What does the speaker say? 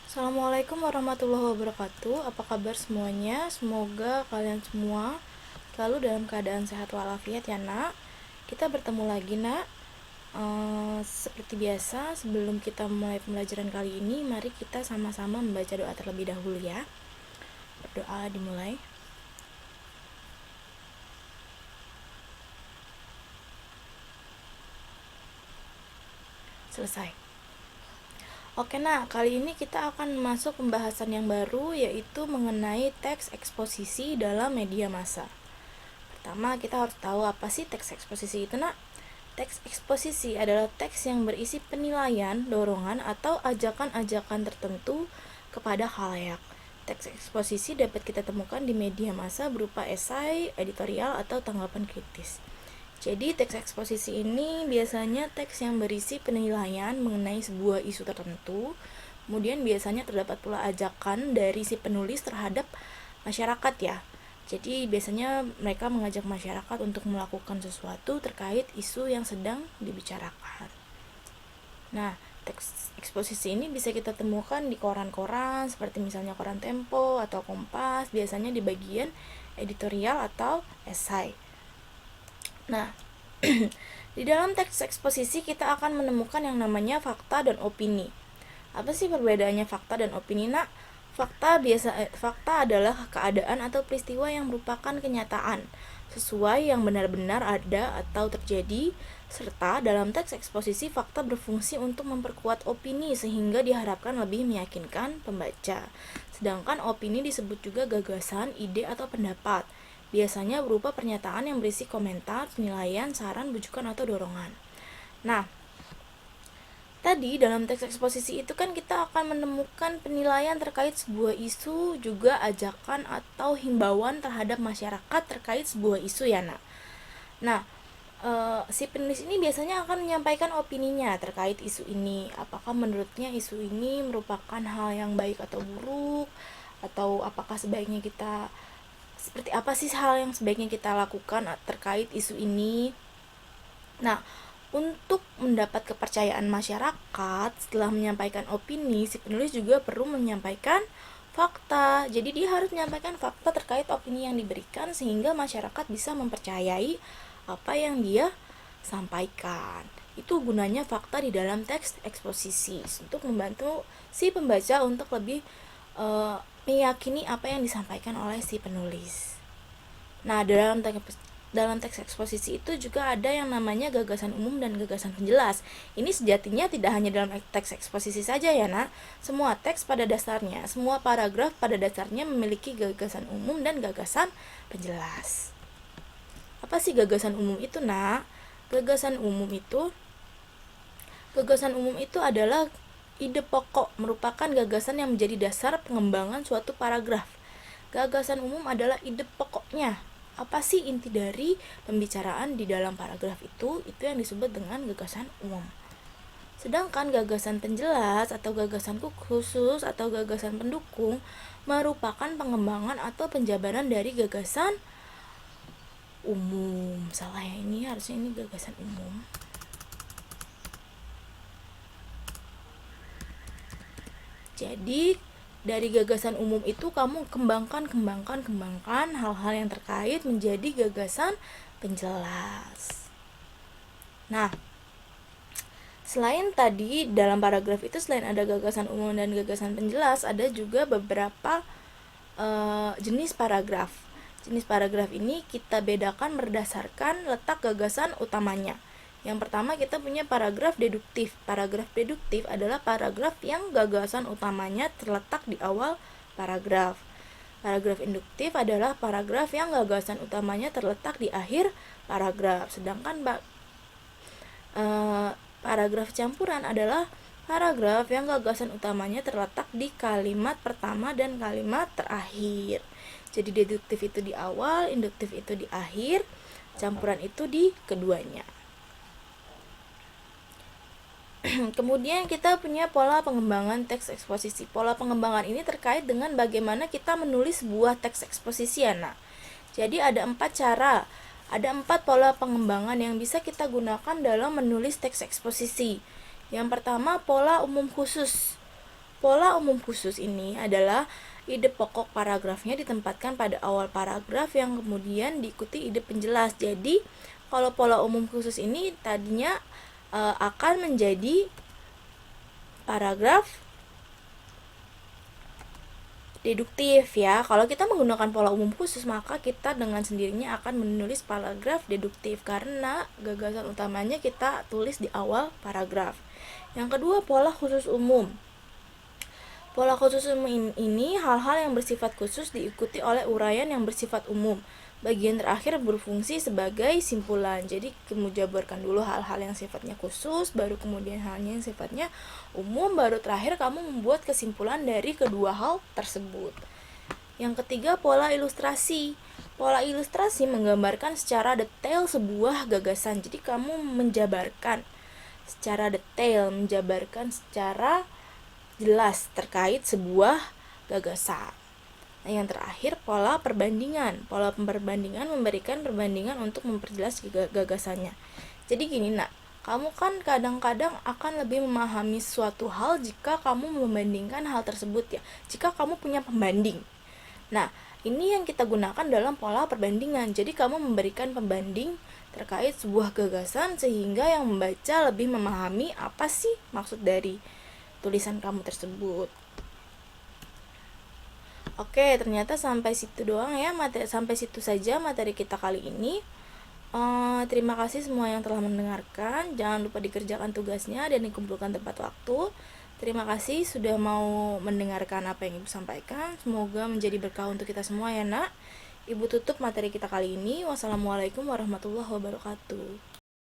Assalamualaikum warahmatullahi wabarakatuh. Apa kabar semuanya? Semoga kalian semua selalu dalam keadaan sehat walafiat ya nak. Kita bertemu lagi nak. Seperti biasa, sebelum kita mulai pembelajaran kali ini, mari kita sama-sama membaca doa terlebih dahulu ya. Berdoa dimulai. Selesai. Oke nah, kali ini kita akan masuk pembahasan yang baru, yaitu mengenai teks eksposisi dalam media massa. Pertama, kita harus tahu apa sih teks eksposisi itu nak. Teks eksposisi adalah teks yang berisi penilaian, dorongan, atau ajakan-ajakan tertentu kepada khalayak. Teks eksposisi dapat kita temukan di media massa berupa esai, editorial, atau tanggapan kritis. Jadi teks eksposisi ini biasanya teks yang berisi penilaian mengenai sebuah isu tertentu. Kemudian biasanya terdapat pula ajakan dari si penulis terhadap masyarakat ya. Jadi biasanya mereka mengajak masyarakat untuk melakukan sesuatu terkait isu yang sedang dibicarakan. Nah, teks eksposisi ini bisa kita temukan di koran-koran seperti misalnya koran Tempo atau Kompas, biasanya di bagian editorial atau esai. Nah, di dalam teks eksposisi kita akan menemukan yang namanya fakta dan opini. Apa sih perbedaannya fakta dan opini nak? Fakta adalah keadaan atau peristiwa yang merupakan kenyataan sesuai yang benar-benar ada atau terjadi, serta dalam teks eksposisi fakta berfungsi untuk memperkuat opini sehingga diharapkan lebih meyakinkan pembaca. Sedangkan opini disebut juga gagasan, ide atau pendapat. Biasanya berupa pernyataan yang berisi komentar, penilaian, saran, bujukan atau dorongan. Nah, tadi dalam teks eksposisi itu kan kita akan menemukan penilaian terkait sebuah isu, juga ajakan atau himbauan terhadap masyarakat terkait sebuah isu ya nak. Nah, si penulis ini biasanya akan menyampaikan opininya terkait isu ini. Apakah menurutnya isu ini merupakan hal yang baik atau buruk, atau apakah sebaiknya kita seperti apa sih hal yang sebaiknya kita lakukan terkait isu ini. Nah, untuk mendapat kepercayaan masyarakat setelah menyampaikan opini, si penulis juga perlu menyampaikan fakta. Jadi dia harus menyampaikan fakta terkait opini yang diberikan sehingga masyarakat bisa mempercayai apa yang dia sampaikan. Itu gunanya fakta di dalam teks eksposisi untuk membantu si pembaca untuk lebih meyakini apa yang disampaikan oleh si penulis. Nah, dalam teks eksposisi itu juga ada yang namanya gagasan umum dan gagasan penjelas. Ini sejatinya tidak hanya dalam teks eksposisi saja ya nak. Semua teks pada dasarnya, semua paragraf pada dasarnya memiliki gagasan umum dan gagasan penjelas. Apa sih gagasan umum itu nak? Gagasan umum itu adalah ide pokok, merupakan gagasan yang menjadi dasar pengembangan suatu paragraf. Gagasan umum adalah ide pokoknya. Apa sih inti dari pembicaraan di dalam paragraf itu? Itu yang disebut dengan gagasan umum. Sedangkan gagasan penjelas atau gagasan khusus atau gagasan pendukung merupakan pengembangan atau penjabaran dari gagasan umum. Salah ya, ini harusnya ini gagasan umum. Jadi dari gagasan umum itu kamu kembangkan hal-hal yang terkait menjadi gagasan penjelas. Nah, selain tadi dalam paragraf itu selain ada gagasan umum dan gagasan penjelas, ada juga beberapa jenis paragraf. Jenis paragraf ini kita bedakan berdasarkan letak gagasan utamanya. Yang pertama kita punya paragraf deduktif. Paragraf deduktif adalah paragraf yang gagasan utamanya terletak di awal paragraf. Paragraf induktif adalah paragraf yang gagasan utamanya terletak di akhir paragraf. Sedangkan paragraf campuran adalah paragraf yang gagasan utamanya terletak di kalimat pertama dan kalimat terakhir. Jadi deduktif itu di awal, induktif itu di akhir, campuran itu di keduanya. Kemudian kita punya pola pengembangan teks eksposisi. Pola pengembangan ini terkait dengan bagaimana kita menulis sebuah teks eksposisi ya nak. Jadi ada 4 cara, ada 4 pola pengembangan yang bisa kita gunakan dalam menulis teks eksposisi. Yang pertama, pola umum khusus. Pola umum khusus ini adalah ide pokok paragrafnya ditempatkan pada awal paragraf yang kemudian diikuti ide penjelas. Jadi, kalau pola umum khusus ini tadinya akan menjadi paragraf deduktif ya. Kalau kita menggunakan pola umum khusus, maka kita dengan sendirinya akan menulis paragraf deduktif karena gagasan utamanya kita tulis di awal paragraf. Yang kedua, pola khusus umum. Pola khusus umum ini hal-hal yang bersifat khusus diikuti oleh uraian yang bersifat umum. Bagian terakhir berfungsi sebagai simpulan. Jadi kamu jabarkan dulu hal-hal yang sifatnya khusus, baru kemudian halnya yang sifatnya umum, baru terakhir kamu membuat kesimpulan dari kedua hal tersebut. Yang ketiga, pola ilustrasi. Pola ilustrasi menggambarkan secara detail sebuah gagasan. Jadi kamu menjabarkan secara detail, menjabarkan secara jelas terkait sebuah gagasan. Nah, yang terakhir, pola perbandingan. Pola perbandingan memberikan perbandingan untuk memperjelas gagasannya. Jadi gini nak, kamu kan kadang-kadang akan lebih memahami suatu hal jika kamu membandingkan hal tersebut ya. Jika kamu punya pembanding. Nah, ini yang kita gunakan dalam pola perbandingan. Jadi kamu memberikan pembanding terkait sebuah gagasan sehingga yang membaca lebih memahami apa sih maksud dari tulisan kamu tersebut. Oke, ternyata sampai situ doang ya, sampai situ saja materi kita kali ini. Terima kasih semua yang telah mendengarkan. Jangan lupa dikerjakan tugasnya dan dikumpulkan tepat waktu. Terima kasih sudah mau mendengarkan apa yang Ibu sampaikan. Semoga menjadi berkah untuk kita semua ya nak. Ibu tutup materi kita kali ini. Wassalamualaikum warahmatullahi wabarakatuh.